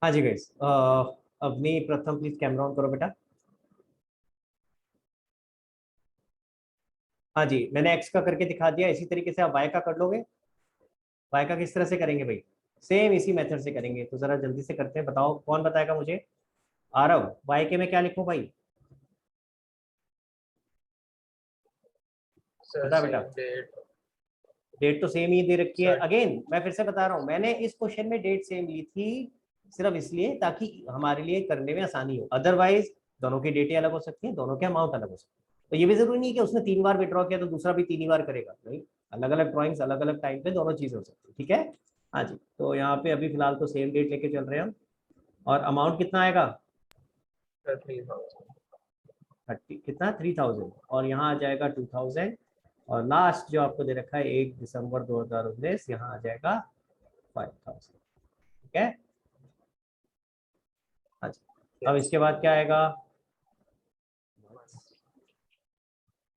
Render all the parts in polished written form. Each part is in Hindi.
हाँ जी गाइस, अपनी प्रथम प्लीज कैमरा ऑन करो बेटा। हाँ जी, मैंने एक्स का करके दिखा दिया, इसी तरीके से आप वाई का कर लोगे। वाई का किस तरह से करेंगे भाई? सेम इसी मेथड से करेंगे, तो जरा जल्दी से करते हैं। बताओ कौन बताएगा मुझे? आरव, वाई के में क्या लिखूं भाई? सर बता बेटा। Same date. डेट तो सेम ही दे रखी है। सर अगेन मैं फिर से बता रहा हूँ, मैंने इस क्वेश्चन में डेट सेम ली थी सिर्फ इसलिए ताकि हमारे लिए करने में आसानी हो। अदरवाइज दोनों की डेटें अलग हो सकती हैं, दोनों के अमाउंट अलग हो सकते हैं। तो ये भी जरूरी नहीं कि उसने 3 बार विड्रॉ किया तो दूसरा भी 3 ही बार करेगा, नहीं। अलग अलग ड्रॉइंग्स अलग अलग टाइम पे दोनों चीजें हो सकती है, ठीक है। हाँ जी, तो यहाँ पे अभी फिलहाल तो सेम डेट लेके चल रहे हैं हम। और अमाउंट कितना आएगा? 30,000। 30 कितना? 3000। और यहाँ आ जाएगा 2000। और लास्ट जो आपको दे रखा है 1 दिसंबर 2019, यहाँ आ जाएगा 5000। ठीक है। अच्छा, अब इसके बाद क्या आएगा?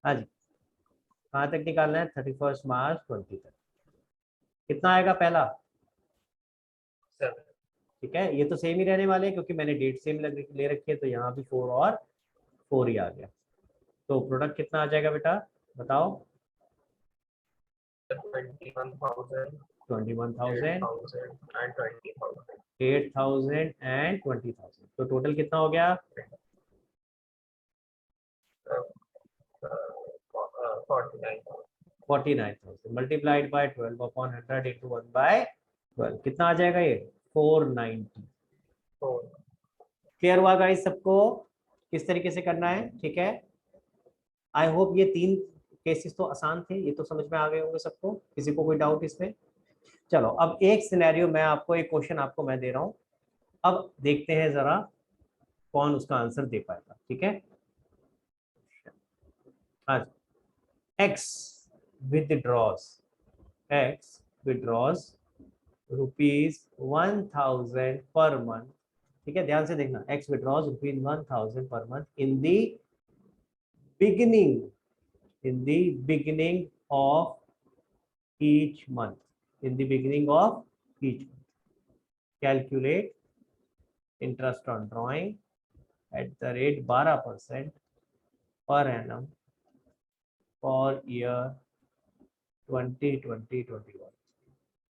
हाँ जी, कहाँ तक निकालना है? 31 मार्च 20 तक। कितना आएगा पहला? सर ठीक है, ये तो सेम ही रहने वाले हैं क्योंकि मैंने डेट सेम ले रखी है, तो यहाँ भी 4 और 4 ही आ गया। तो प्रोडक्ट कितना आ जाएगा बेटा, बताओ? 21,000, 21,000, 8,000 and 20,000। 8,000 एंड 20,000। तो टोटल कितना हो गया? 49,000। 49,000 मल्टीप्लाइड बाय 12/100 इंटू 1/12 कितना आ जाएगा ये? 490। क्लियर हुआ गाइस सबको किस तरीके से करना है? ठीक है। आई होप ये 3 केसेस तो आसान थे, ये तो समझ में आ गए होंगे सबको, किसी को कोई डाउट इसमें? चलो अब एक सिनेरियो मैं आपको, एक क्वेश्चन आपको मैं दे रहा हूं। अब देखते हैं जरा कौन उसका आंसर दे पाएगा, ठीक है। आज x withdraws, x withdraws ₹1000 per month. ठीक है, ध्यान से देखना। X withdraws ₹1000 per month in the beginning, in the beginning of each month, in the beginning of each month. Calculate interest on drawing at the rate 12% per annum for year 2020-21।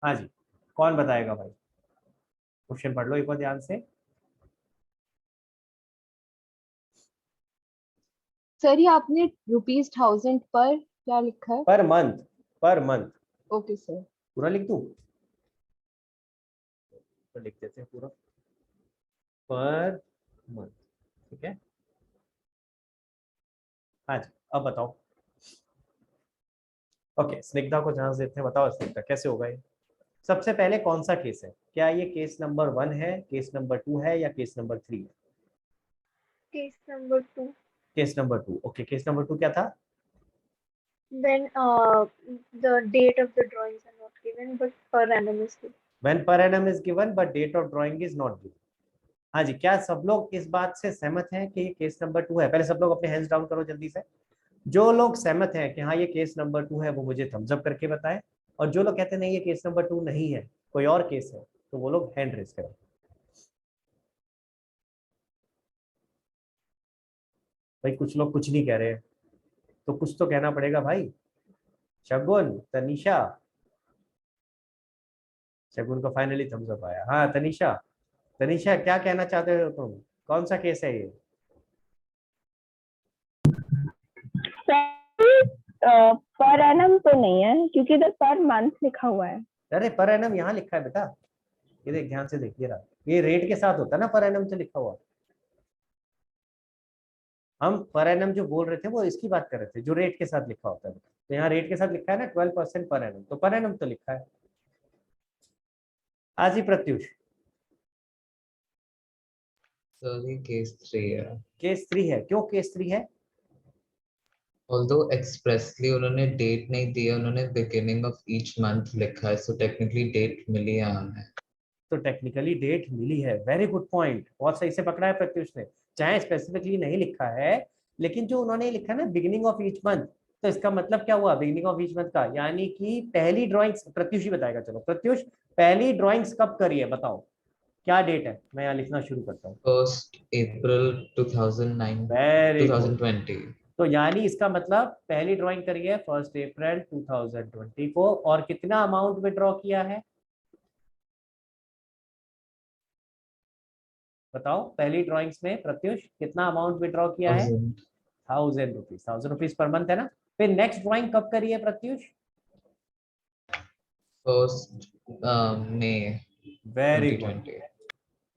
हाँ जी, कौन बताएगा भाई? क्वेश्चन पढ़ लो एक बार ध्यान से। सर ये आपने ₹1000 पर क्या लिखा है? Per month, per month. Okay sir. पूरा लिख दूं? तो लिख देते हैं पूरा, पर मंथ। ठीक है। हाँ जी, अब बताओ। ओके, स्निग्धा को चांस देते हैं। बताओ स्निग्धा, कैसे होगा ये? सबसे पहले कौन सा केस है? क्या ये केस नंबर 1 है, केस नंबर 2 है, या केस नंबर 3 है? Case number 2. Case number 2। Okay, case number 2 क्या था? When the date of the drawings are not given, but per annum is given. When per annum is given but date of drawing is not given। हाँ जी, क्या सब लोग इस बात से सहमत हैं कि ये केस नंबर 2 है? पहले सब लोग अपने हैंड्स डाउन करो जल्दी से। जो लोग सहमत हैं कि हाँ ये केस नंबर 2 है वो मुझे थम्स अप करके बताएं। और जो लोग कहते हैं नहीं ये केस नंबर 2 नहीं है, कोई और केस है, तो वो लोग हैंड रेज करें। भाई कुछ लोग कुछ नहीं कह रहे हैं, तो कुछ तो कहना पड़ेगा भाई। शगुन, तनिषा। शगुन को फाइनली थम्स अप आया। हाँ तनिषा, तनिषा क्या कहना चाहते हो तुम? कौन सा केस है ये? पर एनम तो नहीं है क्योंकि इधर पर मंथ लिखा हुआ है। अरे पर एनम यहाँ लिखा है बेटा, ये देख ध्यान से देखिए रहा, ये रेट के साथ होता है ना पर एनम से लिखा हुआ। हम पर एनम जो बोल रहे थे वो इसकी बात कर रहे थे जो रेट के साथ लिखा होता है। तो यहाँ रेट के साथ लिखा है ना 12% पर एनम, तो पर एनम तो लिखा है। आज ही प्रत्युष। सर ये केस 3 है। केस 3 है? क्यों केस 3 है? ऑल्दो एक्सप्रेसली उन्होंने डेट नहीं दी है, उन्होंने बिगिनिंग ऑफ ईच मंथ लिखा है, सो टेक्निकली डेट मिली है हमें। तो टेक्निकली डेट मिली है। वेरी गुड पॉइंट, बहुत सही से पकड़ा है प्रत्युष ने। चाहे स्पेसिफिकली नहीं लिखा है, लेकिन जो उन्होंने लिखा है ना बिगिनिंग ऑफ ईच मंथ, तो इसका मतलब क्या हुआ बिगिनिंग ऑफ ईच मंथ का? यानी कि पहली ड्राइंग्स प्रत्युष ही बताएगा। चलो प्रत्युष, पहली ड्राइंग्स कब करी है बताओ? क्या डेट है, मैं यहाँ लिखना शुरू करता हूँ। 1st April 2009 very good. 2020। तो यानी इसका मतलब पहली ड्राइंग करी है 1 अप्रैल 2020 को, और कितना अमाउंट विड्रॉ किया है बताओ। पहली ड्राइंग्स में प्रत्युष कितना अमाउंट विड्रॉ किया है? 1000 रुपीज। 1000 रुपीज पर मंथ है ना। फिर नेक्स्ट ड्राइंग कब करी है Pratyush? 1st May very good. 2020।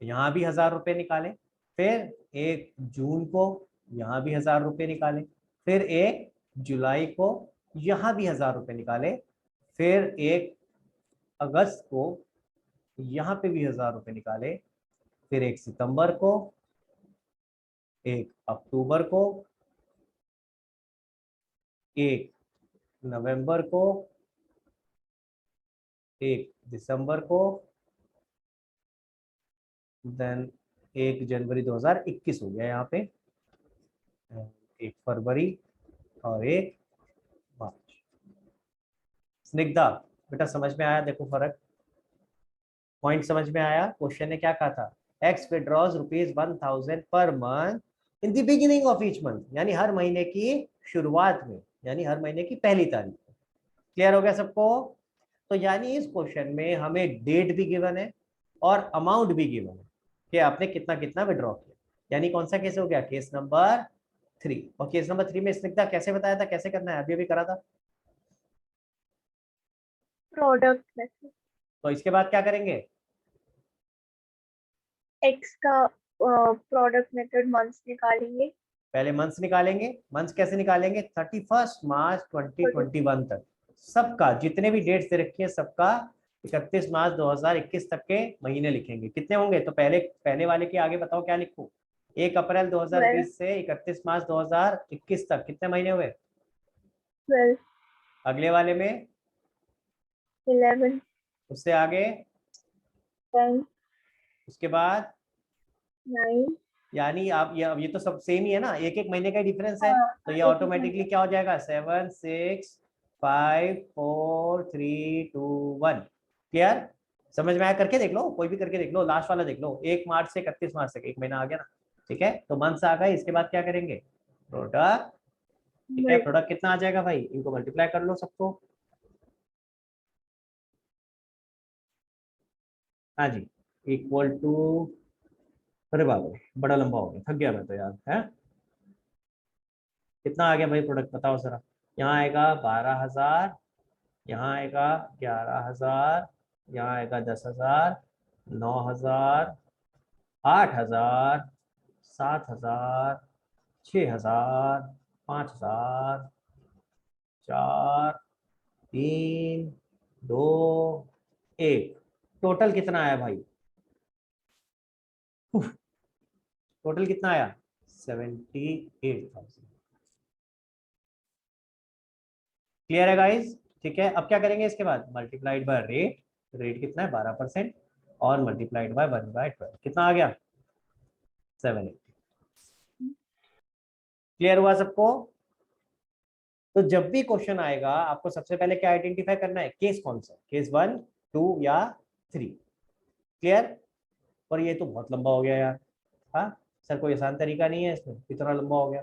यहाँ भी 1000 रुपये निकाले। फिर 1 जून को यहाँ भी 1000 रुपये निकाले। फिर 1 जुलाई को यहाँ भी 1000 रुपये निकाले। फिर 1 अगस्त को यहाँ पे भी 1000 रुपये निकाले। फिर 1 सितंबर को, 1 अक्टूबर को, 1 नवंबर को, 1 दिसंबर को, देन 1 जनवरी 2021 हो गया यहाँ पे, 1 फरवरी और 1 मार्च। स्निग्धा बेटा समझ में आया? देखो फर्क, पॉइंट समझ में आया? क्वेश्चन ने क्या कहा था? X withdraws ₹1000 per month in the beginning of each month, यानी हर महीने की शुरुआत में, यानी हर महीने की पहली तारीख को। क्लियर हो गया सबको? तो यानी इस क्वेश्चन में हमें डेट भी गिवन है और अमाउंट भी गिवन है कि आपने कितना कितना विड्रॉ किया। यानी कौन सा केस हो गया? Case number 3। और केस नंबर 3 में स्निग्धा कैसे बताया था, कैसे करना है? अभी अभी करा था। Product method. तो इसके बाद क्या करेंगे? एक्स का प्रोडक्ट मेथड मंथ्स निकालेंगे। पहले मंथ्स निकालेंगे। मंथ्स कैसे निकालेंगे? 31 मार्च 2021 तक सबका, जितने भी डेट्स दे रखी है सबका 31 मार्च 2021 तक के महीने लिखेंगे। कितने होंगे? तो पहले वाले के आगे बताओ क्या लिखूं? 1 अप्रैल 2020 से 31 मार्च 2021 तक कितने महीने हुए? 12, अगले वाले में 11, उससे आगे, 10, उसके बाद, 9। यानी आप ये तो सब सेम ही है ना, एक एक महीने का डिफरेंस है। हाँ, तो ये ऑटोमेटिकली क्या हो जाएगा? 7, 6, 5, 4, 3, 2, 1। क्लियर? समझ में आया? करके देख लो, कोई भी करके देख लो। लास्ट वाला देख लो, 1 मार्च से 31 मार्च तक एक महीना आ गया ना। ठीक है, तो मंथ्स आ गए। इसके बाद क्या करेंगे? प्रोडक्ट। ठीक है, प्रोडक्ट कितना आ जाएगा भाई? इनको मल्टीप्लाई कर लो सबको। हाँ जी, इक्वल टू, अरे बाप रे बड़ा लंबा हो गया, थक गया मैं तो यार। है कितना आ गया भाई प्रोडक्ट बताओ जरा। यहाँ आएगा 12,000, यहाँ आएगा 11,000, यहाँ आएगा 10,000, 9,000, 8,000, 7,000, 6,000, 5,000, 4, 3, 2, 1। टोटल कितना आया भाई? टोटल कितना आया? 78,000। क्लियर है गाइस? ठीक है, अब क्या करेंगे इसके बाद? Multiplied by rate. रेट कितना है? 12%। और मल्टीप्लाइड बाय 1/12 कितना आ गया? 780। क्लियर हुआ सबको? तो जब भी क्वेश्चन आएगा आपको सबसे पहले क्या आइडेंटिफाई करना है? केस कौन सा? केस 1, 2 या 3। क्लियर? पर ये तो बहुत लंबा हो गया यार। हाँ सर, कोई आसान तरीका नहीं है इसमें? इतना लंबा हो गया,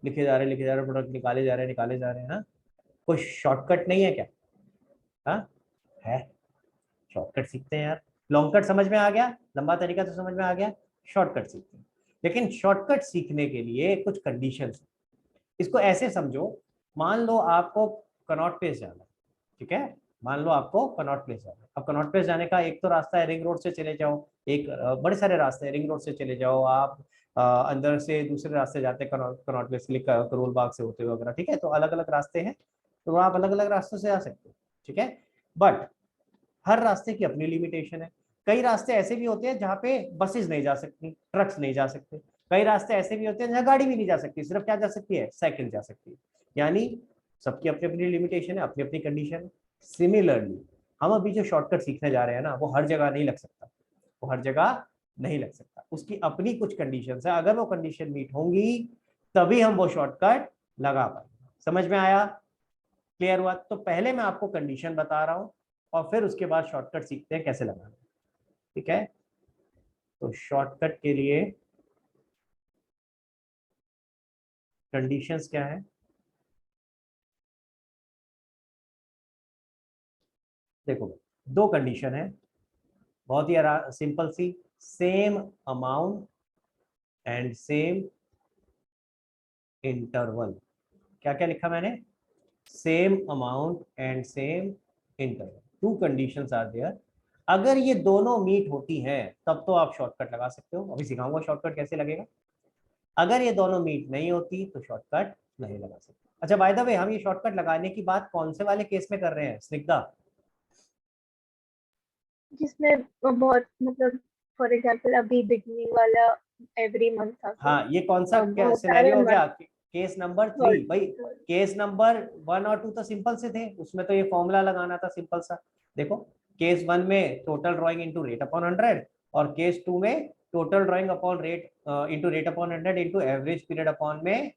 लिखे जा रहे प्रोडक्ट निकाले जा रहे हैं, निकाले जा रहे हैं। हाँ, कोई शॉर्टकट नहीं है क्या? हाँ है, शॉर्टकट सीखते हैं यार। लॉन्ग कट समझ में आ गया, लंबा तरीका तो समझ में आ गया, शॉर्टकट सीखते हैं। लेकिन शॉर्टकट सीखने के लिए कुछ कंडीशंस। इसको ऐसे समझो, मान लो आपको कनॉट प्लेस जाना है। ठीक है, मान लो आपको कनॉट प्लेस जाना है। अब कनॉट प्लेस जाने का एक तो रास्ता है रिंग रोड से चले जाओ, एक बड़े सारे रास्ते हैं। रिंग रोड से चले जाओ आप, अंदर से दूसरे रास्ते जाते हैं कनॉट प्लेस के लिए, करोल बाग से होते हुए वगैरह। ठीक है, तो अलग अलग रास्ते हैं, तो आप अलग अलग रास्तों से आ सकते हो। ठीक है, बट हर रास्ते की अपनी लिमिटेशन है। कई रास्ते ऐसे भी होते हैं जहाँ पे बसेस नहीं जा सकती, ट्रक्स नहीं जा सकते। कई रास्ते ऐसे भी होते हैं जहाँ गाड़ी भी नहीं जा सकती, सिर्फ क्या जा सकती है? साइकिल जा सकती है। यानी सबकी अपनी अपनी लिमिटेशन है, अपनी अपनी कंडीशन है। सिमिलरली हम अभी जो शॉर्टकट सीखने जा रहे हैं ना, वो हर जगह नहीं लग सकता, वो हर जगह नहीं लग सकता। उसकी अपनी कुछ कंडीशन है, अगर वो कंडीशन मीट होंगी तभी हम वो शॉर्टकट लगा पाएंगे। समझ में आया? क्लियर हुआ? तो पहले मैं आपको कंडीशन बता रहा हूँ और फिर उसके बाद शॉर्टकट सीखते हैं कैसे लगाना। ठीक है, तो शॉर्टकट के लिए कंडीशंस क्या है? देखो दो कंडीशन है, बहुत ही सिंपल सी, same amount and same interval. क्या क्या लिखा मैंने? Same amount and same interval, two conditions are there. अगर ये दोनों मीट होती हैं तब तो आप शॉर्टकट लगा सकते हो, अभी सिखाऊंगा शॉर्टकट कैसे लगेगा। अगर ये दोनों मीट नहीं होती तो शॉर्टकट नहीं लगा सकते। अच्छा बाय द वे, हम ये शॉर्टकट लगाने की बात कौन से वाले केस में कर रहे हैं स्निग्धा? जिसमें बहुत मतलब फॉर एग्जांपल अभी बिगनिंग वाला एवरी मंथ था। हाँ, ये कौन सा बहुत सिनेरियो सारे हो गया? केस नंबर 3 भाई। months। केस नंबर 1 और 2 तो सिंपल से थे, उसमें तो ये फॉर्मूला लगाना था सिंपल सा। देखो केस 1 में total drawing into rate upon 100, और केस 2 में total drawing upon rate into rate upon 100 into average period upon में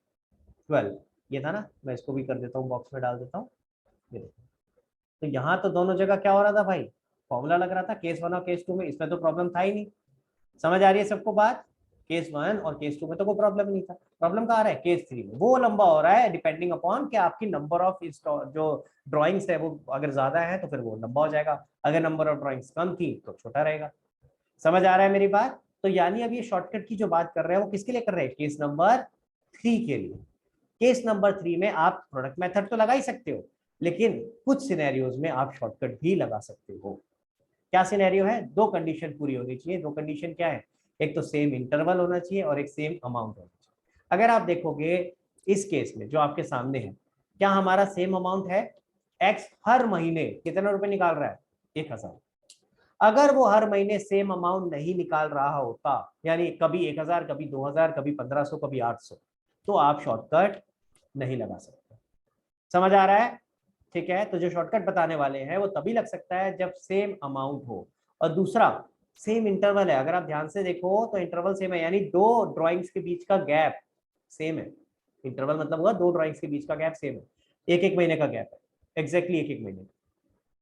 12। ये था ना, मैं इसको भी कर देता हूँ, बॉक्स में डाल देता हूँ। तो यहाँ तो दोनों जगह क्या हो रहा था भाई? फॉर्मूला लग रहा था केस 1 और केस 2 में, इसमें तो प्रॉब्लम था ही नहीं। समझ आ रही है सबको बात? केस 1 और केस 2 में तो कोई प्रॉब्लम नहीं था। प्रॉब्लम कहाँ आ रहा है? केस 3 में। वो लंबा हो रहा है डिपेंडिंग अपॉन कि आपकी नंबर ऑफ जो ड्राइंग्स है वो अगर ज्यादा है तो फिर वो लंबा हो जाएगा, अगर नंबर ऑफ ड्राइंग्स कम थी तो छोटा रहेगा। समझ आ रहा है मेरी बात? तो यानी अब ये शॉर्टकट की जो बात कर रहे हैं वो किसके लिए कर रहे हैं? केस नंबर 3 के लिए। केस नंबर 3 में आप प्रोडक्ट मेथड तो लगा ही सकते हो, लेकिन कुछ सिनेरियोज में आप शॉर्टकट भी लगा सकते हो। क्या सिनेरियो है? दो कंडीशन पूरी होनी चाहिए। दो कंडीशन क्या है? एक तो सेम इंटरवल होना चाहिए और एक सेम अमाउंट होना चाहिए। अगर आप देखोगे इस केस में जो आपके सामने है, क्या हमारा सेम अमाउंट है? एक्स हर महीने कितना रुपए निकाल रहा है? 1000। अगर वो हर महीने सेम अमाउंट नहीं निकाल रहा होता, यानी कभी 1000, कभी 2000, कभी 1500, कभी 800, तो आप शॉर्टकट नहीं लगा सकते। समझ आ रहा है? ठीक है, तो जो शॉर्टकट बताने वाले हैं वो तभी लग सकता है जब सेम अमाउंट हो, और दूसरा सेम इंटरवल है। अगर आप ध्यान से देखो तो इंटरवल सेम है, यानी दो ड्राइंग्स के बीच का गैप सेम है। इंटरवल मतलब हुआ दो ड्राइंग्स के बीच का गैप सेम है, एक एक महीने का गैप है, एग्जैक्टली एक एक महीने।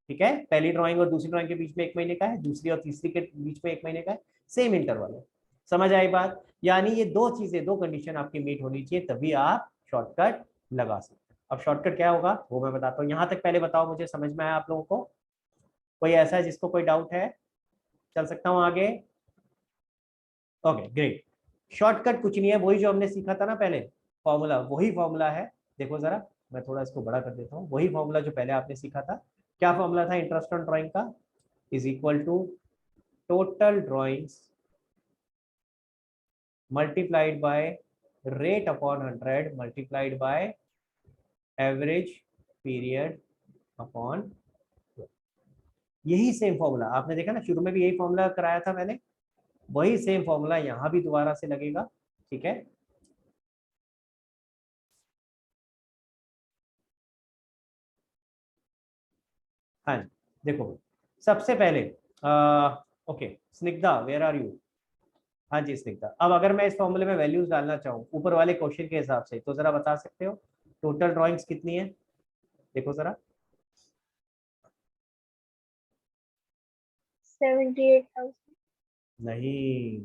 ठीक है, पहली ड्राइंग और दूसरी ड्राइंग के बीच में 1 महीने का है, दूसरी और तीसरी के बीच में 1 महीने का है, सेम इंटरवल है। समझ आई बात? यानी ये दो चीजें, दो कंडीशन आपकी मीट होनी चाहिए, तभी आप शॉर्टकट लगा सकते हैं। अब शॉर्टकट क्या होगा वो मैं बताता हूँ। यहाँ तक पहले बताओ मुझे, समझ में आया आप लोगों को? कोई ऐसा है जिसको कोई डाउट है? चल सकता हूँ आगे? Okay great. शॉर्टकट कुछ नहीं है, वही जो हमने सीखा था ना पहले, फॉर्मूला, वही फॉर्मूला है। देखो जरा, मैं थोड़ा इसको बड़ा कर देता हूँ। वही फॉर्मूला जो पहले आपने सीखा था। क्या फॉर्मूला था इंटरेस्ट ऑन ड्राइंग का? Is equal to total drawings multiplied by rate upon 100 multiplied by average period upon. यही सेम फॉर्मूला आपने देखा ना, शुरू में भी यही फॉर्मूला कराया था मैंने, वही सेम फॉर्मूला यहां भी दोबारा से लगेगा। ठीक है, हाँ जी। देखो सबसे पहले okay Snigdha, where are you? हाँ जी स्निग्धा, अब अगर मैं इस फॉर्मूले में वैल्यूज डालना चाहूँ ऊपर वाले क्वेश्चन के हिसाब से, तो जरा बता सकते हो टोटल ड्राइंग्स कितनी है? देखो जरा। 78,000। नहीं,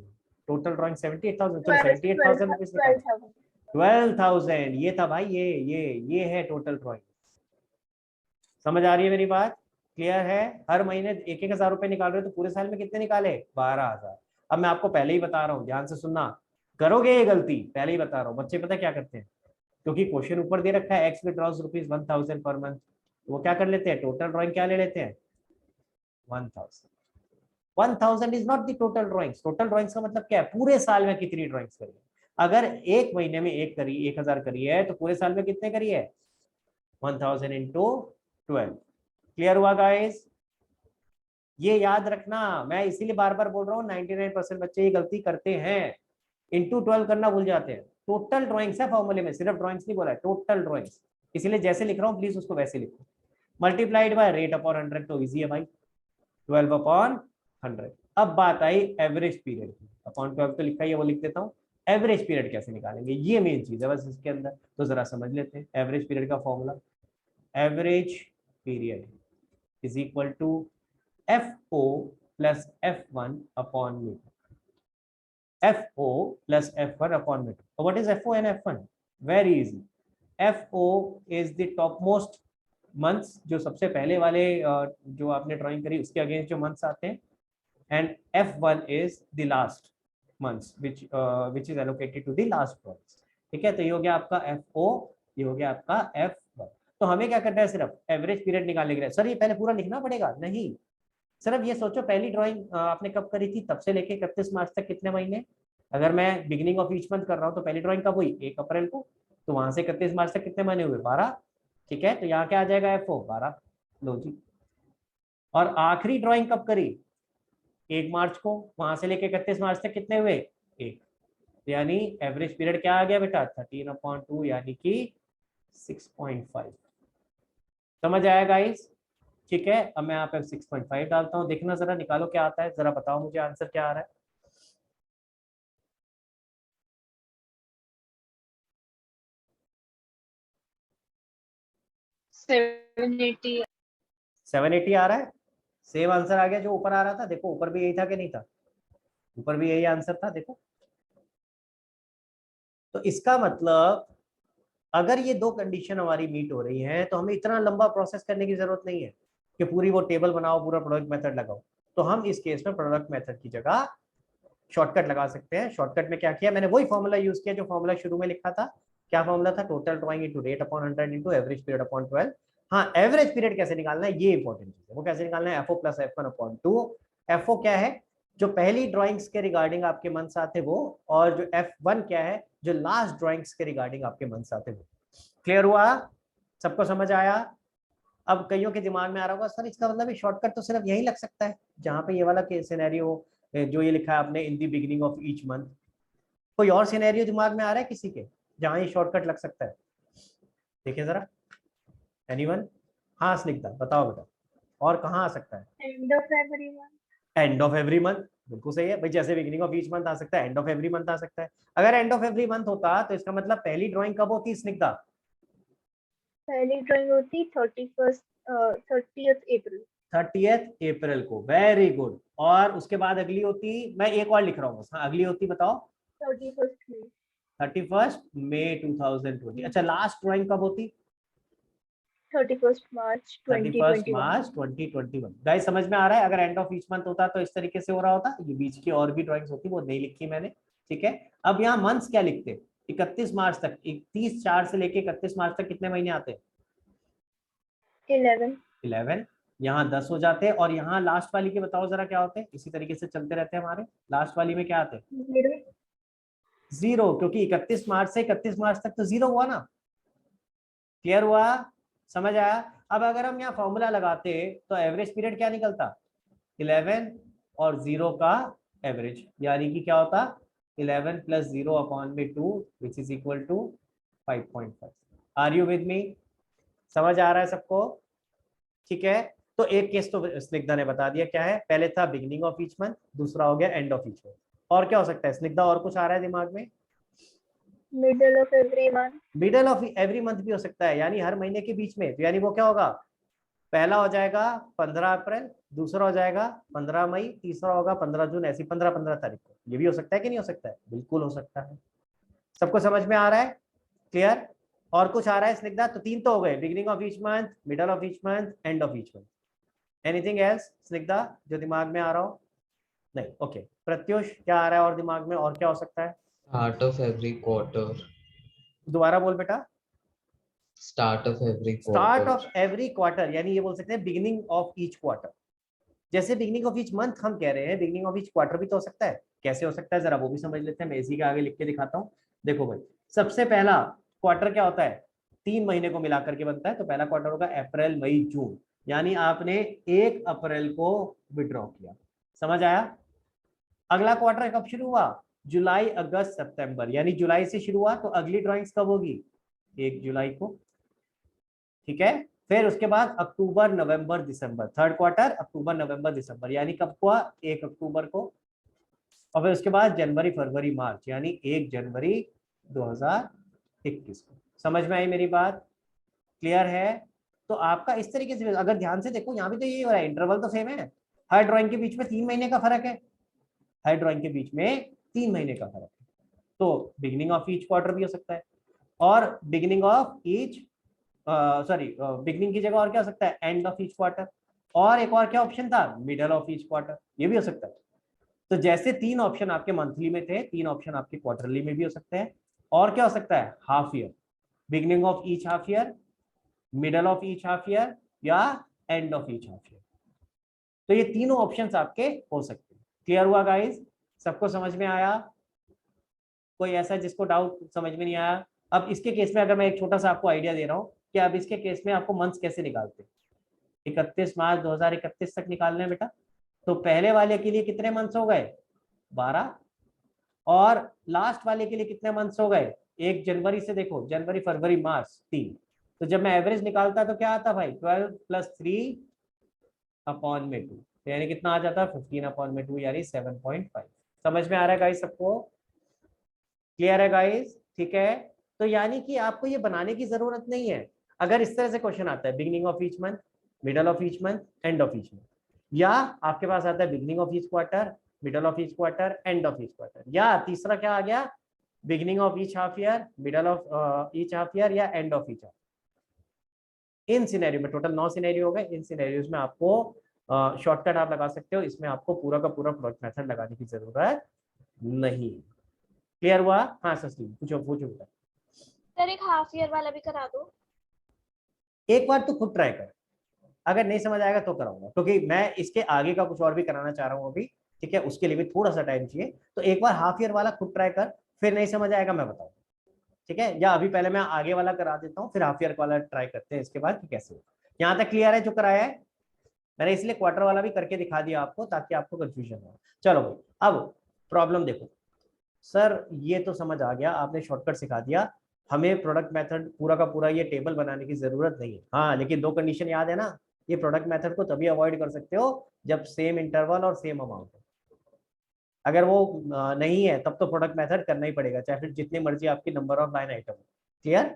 टोटल ड्राइंग 78,000, चलो 78,000 रुपीज निकालो। 12,000। 12,000 ये था भाई, ये है टोटल ड्राइंग। समझ आ रही है मेरी बात? क्लियर है? हर महीने 1,000 रुपए निकाल रहे हो तो पूरे साल में कितने निकाले? 12,000। अब मैं आपको पहले ही बता रहा हूँ, ध्यान से सुनना, करोगे ये गलती, पहले ही बता रहा हूँ। बच्चे पता क्या करते हैं, क्योंकि क्वेश्चन ऊपर दे रखा है एक्स विड्रॉज ₹1,000 पर मंथ, वो क्या कर लेते हैं, टोटल ड्राइंग क्या ले लेते हैं? 1,000। 1,000 is not the total drawings. Total drawings का मतलब क्या है? पूरे साल में कितनी ड्राइंग्स करी है। अगर एक महीने में एक करी 1,000 करी है, तो पूरे साल में कितने करी है? 1,000 इंटू 12। क्लियर हुआ गाइस? ये याद रखना, मैं इसीलिए बार बार बोल रहा हूँ 99% बच्चे ये गलती करते हैं, इंटू 12 करना भूल जाते हैं। टोटल ड्राइंग्स है फॉर्मूले में, सिर्फ ड्राइंग्स नहीं बोला है, टोटल ड्राइंग्स। इसलिए जैसे लिख रहा हूँ प्लीज उसको वैसे लिखो। मल्टीप्लाइड बाय रेट अपॉन 100 तो इजी है भाई, 12 अपॉन 100। अब बात आई एवरेज पीरियड की, अपॉन 12 तो लिखा ही है, वो लिख देता हूँ। एवरेज पीरियड कैसे निकालेंगे, ये मेन चीज है बस इसके अंदर, तो जरा समझ लेते हैं एवरेज पीरियड का formula. Average period is equal to FO plus F1 upon metre. FO plus F1 upon V2. So what is FO and F1? Very easy. FO is the topmost months, जो सबसे पहले वाले जो आपने ड्राइंग करी उसके अगेंस्ट जो मंथ्स आते हैं, and F1 is the last months which is allocated to the last months. ठीक है, तो ये हो गया आपका FO, ये हो गया आपका F1. तो हमें क्या करना है, सिर्फ एवरेज पीरियड निकालने के लिए. सर ये पहले पूरा लिखना पड़ेगा? नहीं, सिर्फ ये सोचो पहली ड्राइंग आपने कब करी थी, तब से लेके 31 मार्च तक कितने महीने. अगर मैं बिगिनिंग ऑफ ईच मंथ कर रहा हूँ तो पहली ड्राइंग कब हुई, 1 अप्रैल को, तो वहां से 31 मार्च तक कितने महीने हुए, 12. ठीक है, तो यहाँ क्या आ जाएगा, FO 12. लो जी. और आखिरी ड्राइंग कब करी, 1 मार्च को, वहां से लेके 31 मार्च तक कितने हुए, 1. यानी एवरेज पीरियड क्या आ गया बेटा, 13/2 यानी कि 6.5. समझ आया गाइस? ठीक है, अब मैं यहाँ पे 6.5 डालता हूँ. देखना जरा, निकालो क्या आता है, जरा बताओ मुझे आंसर क्या आ रहा है. 780 आ रहा है. सेम आंसर आ गया जो ऊपर आ रहा था. देखो ऊपर भी यही था कि नहीं था, ऊपर भी यही आंसर था. देखो, तो इसका मतलब अगर ये दो कंडीशन हमारी मीट हो रही हैं तो हमें इतना लंबा प्रोसेस करने की जरूरत नहीं है कि पूरी वो टेबल बनाओ, पूरा प्रोडक्ट मेथड लगाओ. तो हम इस केस में प्रोडक्ट मेथड की जगह शॉर्टकट लगा सकते हैं. शॉर्टकट में क्या किया मैंने, वही फॉर्मूला यूज किया जो फॉर्मूला शुरू में लिखा था. क्या फॉर्मूला था, total drawing into rate upon 100 into average period upon 12. हाँ, एवरेज पीरियड कैसे निकालना है, ये इंपॉर्टेंट चीज है. वो कैसे निकालना है, FO plus F1 upon 2. FO क्या है, जो पहली ड्राइंग्स के रिगार्डिंग आपके मंथ्स आते वो, और जो F1 क्या है, जो लास्ट ड्राइंग्स के रिगार्डिंग आपके मंथ्स आते वो. क्लियर हुआ, सबको समझ आया? अब कईयों के दिमाग में आ रहा होगा, सर इसका मतलब शॉर्टकट तो सिर्फ यही लग सकता है जहां पे ये वाला सिनेरियो जो ये लिखा है आपने, in the beginning of each month. कोई और सिनेरियो दिमाग में आ रहा है किसी के जहां ये शॉर्टकट लग सकता है? देखिए जरा, एनीवन? हाँ स्निग्धा बताओ बेटा, और कहाँ आ सकता है? End of every month. End of every month, बिल्कुल सही है भाई. जैसे बिगिनिंग ऑफ ईच मंथ आ सकता है, एंड ऑफ एवरी मंथ आ सकता है. अगर एंड ऑफ एवरी मंथ होता तो इसका मतलब पहली ड्राइंग कब होती स्निग्धा? पहली ड्राइंग होती 30th अप्रैल. 30th अप्रैल को. Very good. और उसके बाद अगली होती, मैं एक और लिख रहा हूँ, हाँ अगली होती बताओ, 31st May. 31 मई 2020. अच्छा, लास्ट ड्राइंग कब होती? 31st March 31 2021. मार्च 2021. गाइस समझ में आ रहा है? अगर एंड ऑफ ईच मंथ होता तो इस तरीके से हो रहा होता. ये बीच की और भी ड्राइंग्स होती, वो नहीं लिखी मैंने. ठीक है, अब यहाँ मंथ्स क्या लिखते, 31 मार्च तक, 31/4 से लेके 31 मार्च तक कितने महीने आते हैं? 11. यहाँ 10 हो जाते हैं. और यहाँ लास्ट वाली के बताओ जरा क्या होते हैं. इसी तरीके से चलते रहते हैं हमारे. लास्ट वाली में क्या आते हैं? 0, क्योंकि 31 मार्च से 31 मार्च तक तो 0 हुआ ना. क्लियर हुआ, समझ आया? अब अगर हम यहाँ फॉर्मूला लगाते तो एवरेज पीरियड क्या निकलता, 11 और 0 का एवरेज, यानी कि क्या होता, 11 प्लस 0 अपॉन में 2 which is equal to 5.5. Are you with me? समझ आ रहा है सबको? ठीक है, तो एक केस तो स्निग्धा ने बता दिया क्या है. पहले था बिगिनिंग ऑफ ईच मंथ, दूसरा हो गया एंड ऑफ ईच मंथ. और क्या हो सकता है स्निग्धा, और कुछ आ रहा है दिमाग में? Middle of every month. Middle of every month भी हो सकता है, यानी हर महीने के बीच में. तो यानी वो क्या होगा, पहला हो जाएगा 15 अप्रैल, दूसरा हो जाएगा 15 मई, तीसरा होगा 15 जून, ऐसी 15 तारीख को. ये भी हो सकता है कि नहीं हो सकता है? बिल्कुल हो सकता है. सबको समझ में आ रहा है? क्लियर? और कुछ आ रहा है स्निग्धा? तो 3 तो हो गए, beginning of each month, middle of each month, end of each month. Anything else Snigdha जो दिमाग में आ रहा हो? नहीं. ओके, प्रत्युष क्या आ रहा है और दिमाग में, और क्या हो सकता है? Start of every quarter. दोबारा बोल बेटा. Start of every start quarter. Of every quarter, यानी ये बोल सकते हैं बिगिनिंग ऑफ ईच क्वार्टर. जैसे बिगिनिंग ऑफ ईच मंथ हम कह रहे हैं, बिगिनिंग ऑफ ईच क्वार्टर भी तो हो सकता है. कैसे हो सकता है जरा वो भी समझ लेते हैं. मैं इसी के आगे लिख के दिखाता हूँ. देखो भाई, सबसे पहला क्वार्टर क्या होता है, 3 महीने को मिलाकर के बनता है. तो पहला क्वार्टर होगा अप्रैल मई जून, यानी आपने 1 अप्रैल को विड्रॉ किया. समझ आया? अगला क्वार्टर कब शुरू हुआ, जुलाई अगस्त सितंबर, यानी जुलाई से शुरू हुआ. तो अगली ड्राइंग्स कब होगी, 1 जुलाई को. ठीक है, फिर उसके बाद अक्टूबर नवंबर दिसंबर, थर्ड क्वार्टर अक्टूबर नवंबर दिसंबर, यानी कब हुआ, 1 अक्टूबर को. और फिर उसके बाद जनवरी फरवरी मार्च, यानी 1 जनवरी 2021 को. समझ में आई मेरी बात? क्लियर है? तो आपका इस तरीके से अगर ध्यान से देखो, यहाँ भी तो ये हो रहा है, इंटरवल तो सेम है. हर ड्राइंग के बीच में 3 महीने का फर्क है. हर ड्राइंग के बीच में 3 महीने का फर्क है, तो बिगिनिंग ऑफ ईच क्वार्टर भी हो सकता है, और बिगिनिंग ऑफ ईच बिगिनिंग की जगह और क्या हो सकता है, एंड ऑफ ईच क्वार्टर, और एक और क्या ऑप्शन था, मिडल ऑफ ईच क्वार्टर, ये भी हो सकता है। तो जैसे 3 ऑप्शन आपके मंथली में थे, 3 ऑप्शन आपके क्वार्टरली में भी हो सकते हैं, और क्या हो सकता है, half year, beginning of each half year, middle of each half year, या end of each half year. तो ये तीनों ऑप्शंस आपके हो सकते हैं। क्लियर हुआ गाइस, सबको समझ में आया? कोई ऐसा जिसको डाउट समझ में नहीं आया? अब इसके केस में अगर मैं एक छोटा सा आपको आइडिया दे रहा हूँ कि अब इसके केस में आपको मंथ्स कैसे निकालते हैं, 31 मार्च 2031 तक निकालने हैं बेटा। तो पहले वाले के लिए कितने मंथ्स हो गए, 12, और लास्ट वाले के लिए कितने मंथ्स हो गए, 1 जनवरी से देखो, जनवरी फरवरी मार्च 3। तो जब मैं एवरेज निकालता तो क्या आता भाई, 12 + 3 अपॉन में 2, यानी कितना आ जाता है, 15 अपॉन में 2, यानी 7.5। समझ में आ रहा है गाइस सबको? क्लियर है गाइस? ठीक है, तो यानी कि आपको ये बनाने की जरूरत नहीं है। अगर इस तरह से क्वेश्चन आता है, beginning of each month, middle of each month, end of each month, या आपके पास आता है beginning of each quarter, middle of each quarter, end of each quarter, या तीसरा क्या आ गया, beginning of each half year, middle of each half year, या एंड ऑफ ईच हाफ। इन सिनेरियो में टोटल 9 सिनेरियो हो गए। इन सिनेरियोज में आपको शॉर्टकट आप लगा सकते हो, इसमें आपको पूरा का पूरा प्रोडक्ट मेथड लगाने की जरूरत नहीं। क्लियर हुआ? हाँ सस्ती, पूछो पूछो बेटा। सर एक हाफ ईयर वाला भी करा दो। एक बार तो खुद ट्राई कर, अगर नहीं समझ आएगा तो कराऊंगा, क्योंकि मैं इसके आगे का कुछ और भी कराना चाह रहा हूँ अभी, ठीक है, उसके लिए भी थोड़ा सा टाइम चाहिए। तो एक बार हाफ ईयर वाला खुद ट्राई कर, फिर नहीं समझ आएगा मैं बताऊँ, ठीक है? या अभी पहले मैं आगे वाला करा देता हूँ, फिर हाफ ईयर वाला ट्राई करते हैं इसके बाद कि कैसे होगा। यहाँ तक क्लियर है जो कराया है मैंने? इसलिए क्वार्टर वाला भी करके दिखा दिया आपको, ताकि आपको कंफ्यूजन हो। चलो भाई, अब प्रॉब्लम देखो। सर ये तो समझ आ गया, आपने शॉर्टकट सिखा दिया, हमें प्रोडक्ट मेथड पूरा का पूरा ये टेबल बनाने की जरूरत नहीं है। हाँ, लेकिन 2 कंडीशन याद है ना, ये प्रोडक्ट मेथड को तभी अवॉइड कर सकते हो जब सेम इंटरवल और सेम अमाउंट हो। अगर वो नहीं है तब तो प्रोडक्ट मेथड करना ही पड़ेगा, चाहे फिर जितनी मर्जी आपकी नंबर ऑफ लाइन आइटम हो। क्लियर?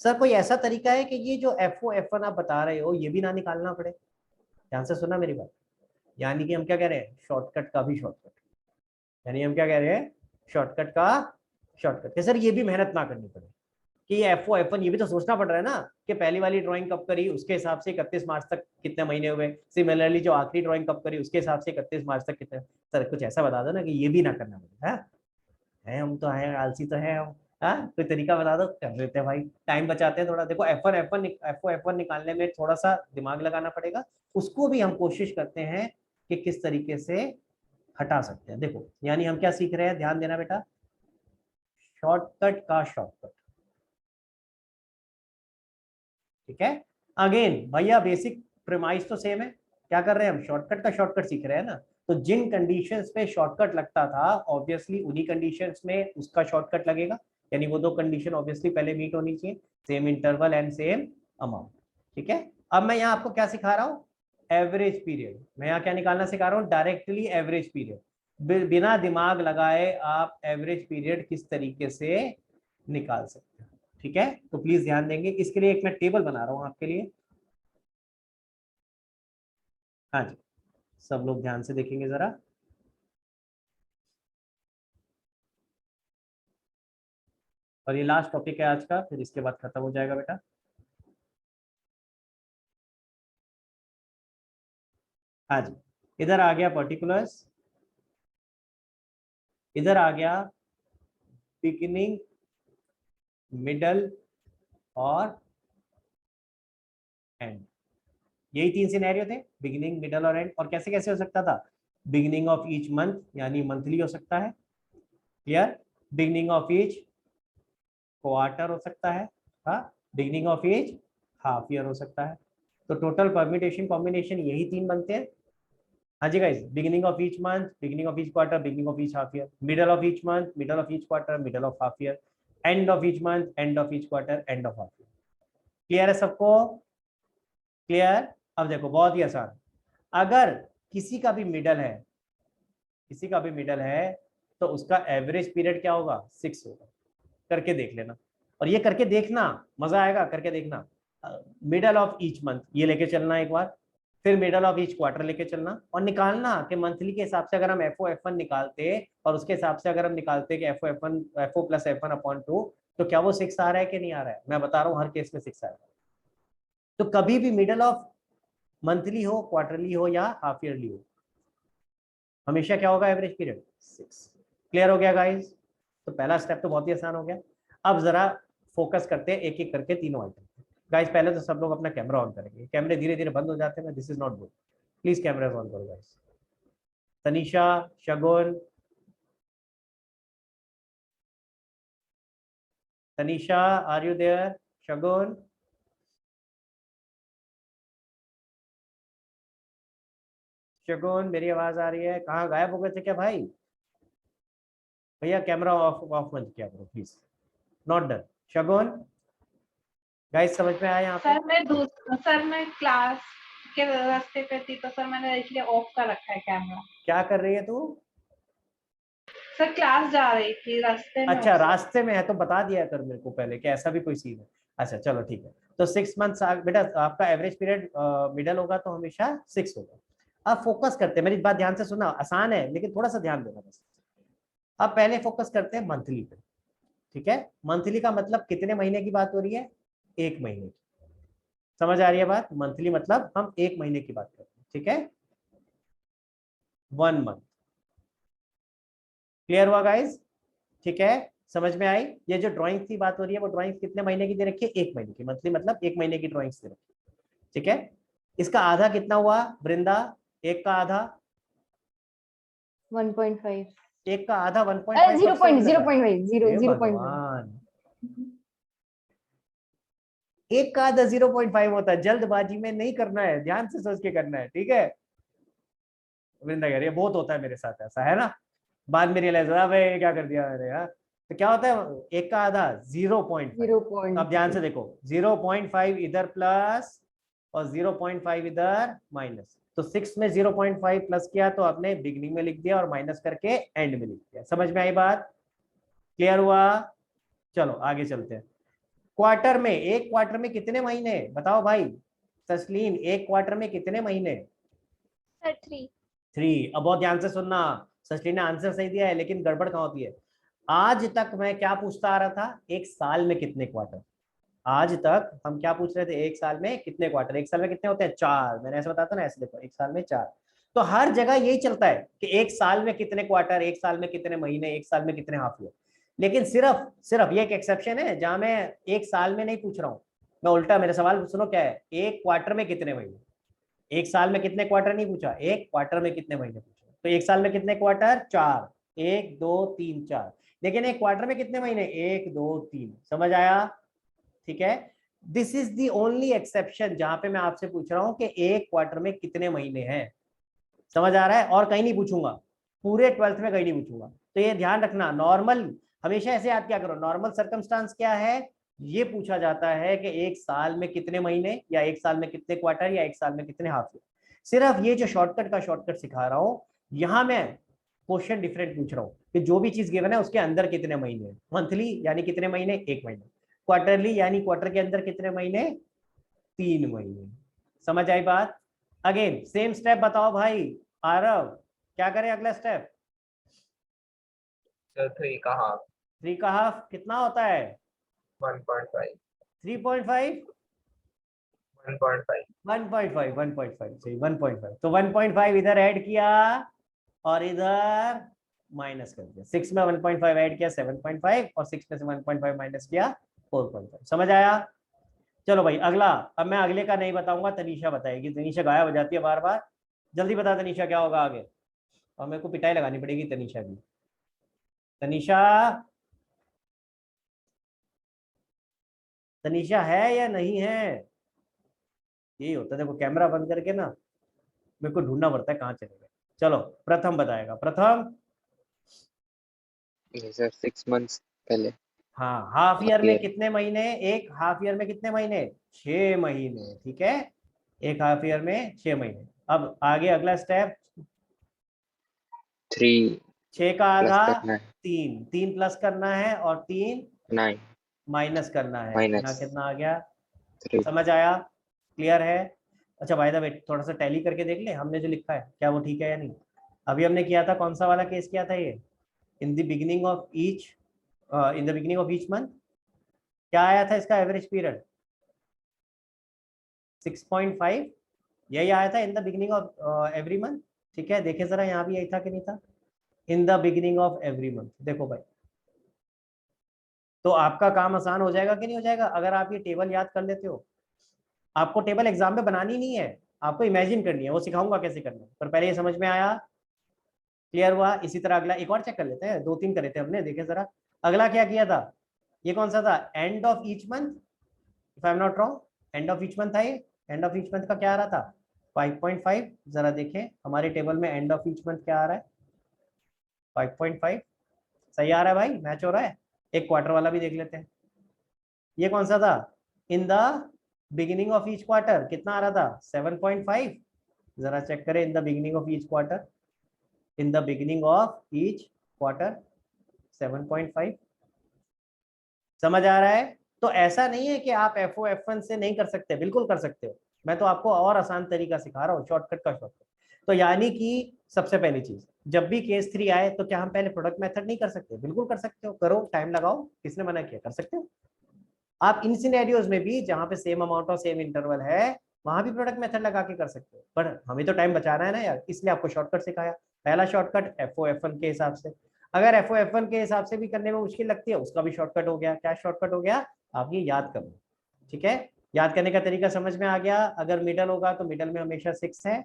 सर कोई ऐसा तरीका है कि ये जो FO F1 आप बता रहे हो ये भी ना निकालना पड़े? ध्यान से सुना मेरी बात, यानी कि हम क्या कह रहे हैं, शॉर्टकट का भी शॉर्टकट, यानी हम क्या कह रहे हैं, शॉर्टकट का शॉर्टकट। सर ये भी मेहनत ना करनी पड़े कि ये FO F1, ये भी तो सोचना पड़ रहा है ना कि पहली वाली ड्राइंग कब करी, उसके हिसाब से 31 मार्च तक कितने महीने हुए, सिमिलरली जो आखिरी ड्राइंग कब करी उसके हिसाब से 31 मार्च तक कितने। सर कुछ ऐसा बता दो ना कि ये भी ना करना पड़े। है हम तो हैं, आलसी तो है हम। हाँ, कोई तरीका बता दो, कर लेते हैं भाई, टाइम बचाते हैं थोड़ा। देखो FO F1 निकालने में थोड़ा सा दिमाग लगाना पड़ेगा, उसको भी हम कोशिश करते हैं कि किस तरीके से हटा सकते हैं। देखो यानी हम क्या सीख रहे हैं, ध्यान देना बेटा, शॉर्टकट का शॉर्टकट, ठीक है? अगेन भैया बेसिक प्रीमाइस तो सेम है, क्या कर रहे हैं हम, शॉर्टकट का शॉर्टकट सीख रहे हैं ना। तो जिन कंडीशंस पे शॉर्टकट लगता था, ऑब्वियसली उन्हीं कंडीशंस में उसका शॉर्टकट लगेगा, यानी वो 2 कंडीशन ऑब्वियसली पहले मीट होनी चाहिए, same interval and same amount, ठीक है? अब मैं यहाँ आपको क्या सिखा रहा हूँ, एवरेज पीरियड। मैं यहाँ क्या निकालना सिखा रहा हूँ, डायरेक्टली एवरेज पीरियड, बिना दिमाग लगाए आप एवरेज पीरियड किस तरीके से निकाल सकते हैं, ठीक है? तो प्लीज ध्यान देंगे, इसके लिए एक मैं टेबल बना रहा हूँ आपके लिए। हाँ जी, सब लोग ध्यान से देखेंगे जरा। और ये लास्ट टॉपिक है आज का, फिर इसके बाद खत्म हो जाएगा बेटा। हाँ जी, इधर आ गया पर्टिकुलर्स, इधर आ गया बिगिनिंग, मिडल और एंड। यही 3 सिनेरियो थे, बिगिनिंग, मिडल और एंड। और कैसे कैसे हो सकता था, बिगिनिंग ऑफ ईच मंथ यानी मंथली हो सकता है, clear? Beginning of each quarter हो सकता है, हाँ, beginning of each half year हो सकता है। तो टोटल परम्यूटेशन कॉम्बिनेशन यही 3 बनते हैं। हाँ जी guys, beginning of each month, beginning of each quarter, beginning of each half year, middle of each month, middle of each quarter, middle of half year, end of each month, end of each quarter, end of half year. Clear है सबको? क्लियर? अब देखो बहुत ही आसान, अगर किसी का भी मिडल है, किसी का भी मिडल है, तो उसका एवरेज पीरियड क्या होगा, 6 होगा। करके देख लेना, और ये करके देखना, मजा आएगा, करके देखना। मिडल ऑफ ईच मंथ ये लेके चलना एक बार, फिर मिडल ऑफ ईच क्वार्टर लेके चलना और निकालना कि मंथली के हिसाब से अगर हम FO F1 निकालते और उसके हिसाब से अगर हम निकालते कि FO प्लस F1 अपॉन 2 तो क्या वो 6 आ रहा है कि नहीं आ रहा है। मैं बता रहा हूँ हर केस में 6 आएगा। तो कभी भी मिडल ऑफ मंथली हो, क्वार्टरली हो या हाफ ईयरली हो, हमेशा क्या होगा एवरेज पीरियड 6। क्लियर हो गया गाइस। तो पहला स्टेप तो बहुत ही आसान हो गया। अब जरा फोकस करते हैं एक एक करके तीनों आइटम। गाइस पहले तो सब लोग अपना कैमरा ऑन करेंगे, कैमरे धीरे धीरे बंद हो जाते हैं, this is not good. Please camera on करो guys. Tanisha, Shagun, Tanisha are you there? Shagun, Shagun मेरी आवाज आ रही है? कहाँ गायब हो गए थे क्या भाई? भैया कैमरा ऑफ मत किया करो please. Not done. Shagun guys समझ में आया यहाँ पे? सर मैं क्लास के रास्ते पे थी तो सर मैंने इसलिए ऑफ कर रखा है कैमरा। क्या कर रही है तू? सर क्लास जा रही थी रास्ते में। अच्छा रास्ते में है तो बता दिया कर मेरे को पहले कि ऐसा भी कोई सीन है। अच्छा चलो ठीक है। तो 6 मंथ्स बेटा आपका एवरेज पीरियड मिडल होगा तो हमेशा 6 होगा। अब फोकस करते हैं, मेरी बात ध्यान से सुना, आसान है लेकिन थोड़ा सा ध्यान देना बस। अब पहले फोकस करते हैं मंथली पे। ठीक है, मंथली का मतलब कितने महीने की बात हो रही है? 1 महीने की। समझ आ रही है बात? मंथली मतलब हम 1 महीने की बात करते हैं। ठीक है, 1 मंथ। क्लियर हुआ गाइस? ठीक है, समझ में आई? ये जो ड्राइंग की बात हो रही है वो ड्राइंग कितने महीने की दे रखी है? 1 महीने की। मंथली मतलब 1 महीने की ड्राइंग्स दे रखी है। ठीक है, इसका आधा कितना हुआ वृंदा? 1 का आधा 1.5 1 का आधा 1.5 0.5 1 का आधा 0.5 होता है। जल्दबाजी में नहीं करना है, ध्यान से सोच के करना है। ठीक है, वृंदा कह रही है बहुत होता है मेरे साथ ऐसा, है ना? बाद में रियलाइज हुआ भाई क्या कर दिया मैंने यार। तो क्या होता है 1 का आधा 0.5। अब ध्यान से देखो 0.5 इधर प्लस और 0.5 इधर माइनस। तो 6 में 0.5 प्लस किया तो आपने बिगनिंग में लिख दिया और माइनस करके एंड में लिख दिया। समझ में आई बात? क्लियर हुआ? चलो आगे चलते हैं। क्वार्टर में, एक क्वार्टर में कितने महीने बताओ भाई? तस्लीन, एक क्वार्टर में कितने महीने? सर 3। 3। अब बहुत ध्यान से सुनना, सचिन ने आंसर सही दिया है लेकिन गड़बड़ कहाँ होती है? आज तक मैं क्या पूछता आ रहा था? एक साल में कितने क्वार्टर। आज तक हम क्या पूछ रहे थे? एक साल में कितने क्वार्टर। एक साल में कितने होते हैं? 4। मैंने ऐसे बताया था ना, ऐसे देखो एक साल में 4। तो हर जगह यही चलता है कि एक साल में कितने क्वार्टर, एक साल में कितने महीने, एक साल में कितने हाफ ईयर। लेकिन सिर्फ ये एक एक्सेप्शन है जहां मैं एक साल में नहीं पूछ रहा हूँ। मैं उल्टा, मेरे सवाल सुनो क्या है, एक क्वार्टर में कितने महीने। एक साल में कितने क्वार्टर नहीं पूछा, एक क्वार्टर में कितने महीने पूछा। तो एक साल में कितने क्वार्टर? 4। 1 2 3 4। लेकिन एक क्वार्टर में कितने महीने? 1 2 3। समझ आया? ठीक है, this is the only exception जहां पे मैं आपसे पूछ रहा हूं कि एक क्वार्टर में कितने महीने हैं। समझ आ रहा है? और कहीं नहीं पूछूंगा, पूरे 12th में कहीं नहीं पूछूंगा। तो ये ध्यान रखना, नॉर्मल हमेशा ऐसे याद क्या करो, नॉर्मल सर्कमस्टांस क्या है? ये पूछा जाता है कि एक साल में कितने महीने, या एक साल में कितने क्वार्टर, या एक साल में कितने हाफ ईयर। सिर्फ ये जो शॉर्टकट का शॉर्टकट सिखा रहा हूं, यहां मैं क्वेश्चन डिफरेंट पूछ रहा हूं कि जो भी चीज गिवन है उसके अंदर कितने महीने। मंथली यानी कितने महीने? 1 महीने। क्वार्टरली यानी क्वार्टर के अंदर कितने महीने? 3 महीने। समझ आई बात? अगेन सेम स्टेप बताओ भाई। आरव क्या करें अगला स्टेप? 3 का हाफ 3 का हाफ कितना होता है? 1.5 3.5 1.5 1.5 सही 1.5। तो 1.5 इधर ऐड किया और इधर माइनस कर दिया। 6 में 1.5 ऐड किया 7.5 और 6 में से 1.5 माइनस किया 4.5। समझ आया? चलो भाई अगला। अब मैं अगले का नहीं बताऊंगा, तनीषा बताएगी। तनीषा गायब हो जाती है बार बार। जल्दी बता तनीषा क्या होगा आगे, और मेरे को पिटाई लगानी पड़ेगी तनीषा की। तनीषा, तनीषा है या नहीं है? यही होता है, देखो कैमरा बंद करके ना मेरे को ढूंढना पड़ता है कहाँ चले गए। चलो प्रथम बताएगा। प्रथम, सर 6 मंथ्स पहले। हाँ, हाफ ईयर में कितने महीने? एक हाफ ईयर में कितने महीने? 6 महीने। ठीक है, एक हाफ ईयर में 6 महीने। अब आगे अगला स्टेप 3 6 का आधा 3 3 प्लस करना है और 3 माइनस करना है। यहाँ कितना आ गया? 3। समझ आया? क्लियर है? अच्छा बाय द वे थोड़ा सा टैली करके देख ले, हमने जो लिखा है क्या वो ठीक है या नहीं। अभी हमने किया था, कौन सा वाला केस किया था ये, in the beginning of each month क्या आया था इसका एवरेज पीरियड 6.5, यही आया था in the beginning of every month. ठीक है, देखे जरा यहाँ भी यही था कि नहीं था, in the beginning of every month. देखो भाई, तो आपका काम आसान हो जाएगा कि नहीं हो जाएगा अगर आप ये टेबल याद कर लेते हो। आपको टेबल एग्जाम में बनानी नहीं है, आपको इमेजिन करनी है, वो सिखाऊंगा कैसे करना है, पर पहले ये समझ में आया, क्लियर हुआ। इसी तरह अगला एक और चेक कर लेते हैं, 2-3 करे थे हमने, देखे जरा अगला क्या किया था, ये कौन सा था, and of each month, if I am not wrong, and of each month था ये। एंड ऑफ ईच मंथ का क्या आ रहा था 5.5, जरा देखें हमारे टेबल में एंड ऑफ ईच मंथ क्या आ रहा है 5.5, सही आ रहा है भाई, मैच हो रहा है। एक क्वार्टर वाला भी देख लेते हैं, ये कौन सा था, in the beginning of each quarter कितना आ रहा था 7.5, जरा चेक करें in the beginning of each quarter, in the beginning of each quarter 7.5, समझ आ रहा है। तो ऐसा नहीं है कि आप FO F1 से नहीं कर सकते, बिल्कुल कर सकते हो, मैं तो आपको और आसान तरीका सिखा रहा हूँ, शॉर्टकट का शॉर्टकट। तो यानी कि सबसे पहली चीज, जब भी केस 3 आए तो क्या हम पहले प्रोडक्ट मेथड नहीं कर सकते, बिल्कुल कर सकते हो, करो, टाइम लगाओ, किसने मना किया, कर सकते हो आप। इन सिनेरियोज में भी जहां पे सेम अमाउंट और सेम इंटरवल है वहां भी प्रोडक्ट मेथड लगा के कर सकते हो, पर हमें तो टाइम बचाना है ना यार, इसलिए आपको शॉर्टकट सिखाया। पहला शॉर्टकट FO F1 के हिसाब से, अगर FO F1 के हिसाब से भी करने में मुश्किल लगती है उसका भी शॉर्टकट हो गया। क्या शॉर्टकट हो गया, आप ये याद कर लो, ठीक है, याद करने का तरीका समझ में आ गया। अगर मिडल होगा तो मिडल में हमेशा 6 है,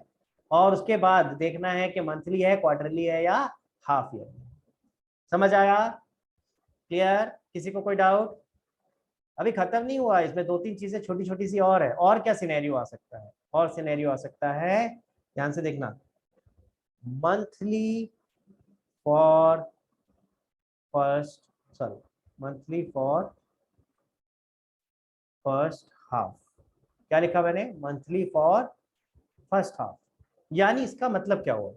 और उसके बाद देखना है कि मंथली है, क्वार्टरली है या हाफ ईयर। समझ आया, क्लियर, किसी को कोई डाउट, अभी खत्म नहीं हुआ, इसमें 2-3 चीजें छोटी छोटी सी और है। और क्या सिनेरियो आ सकता है, और सिनेरियो आ सकता है, ध्यान से देखना, मंथली फॉर फर्स्ट हाफ, क्या लिखा मैंने, मंथली फॉर फर्स्ट हाफ। यानी इसका मतलब क्या हुआ,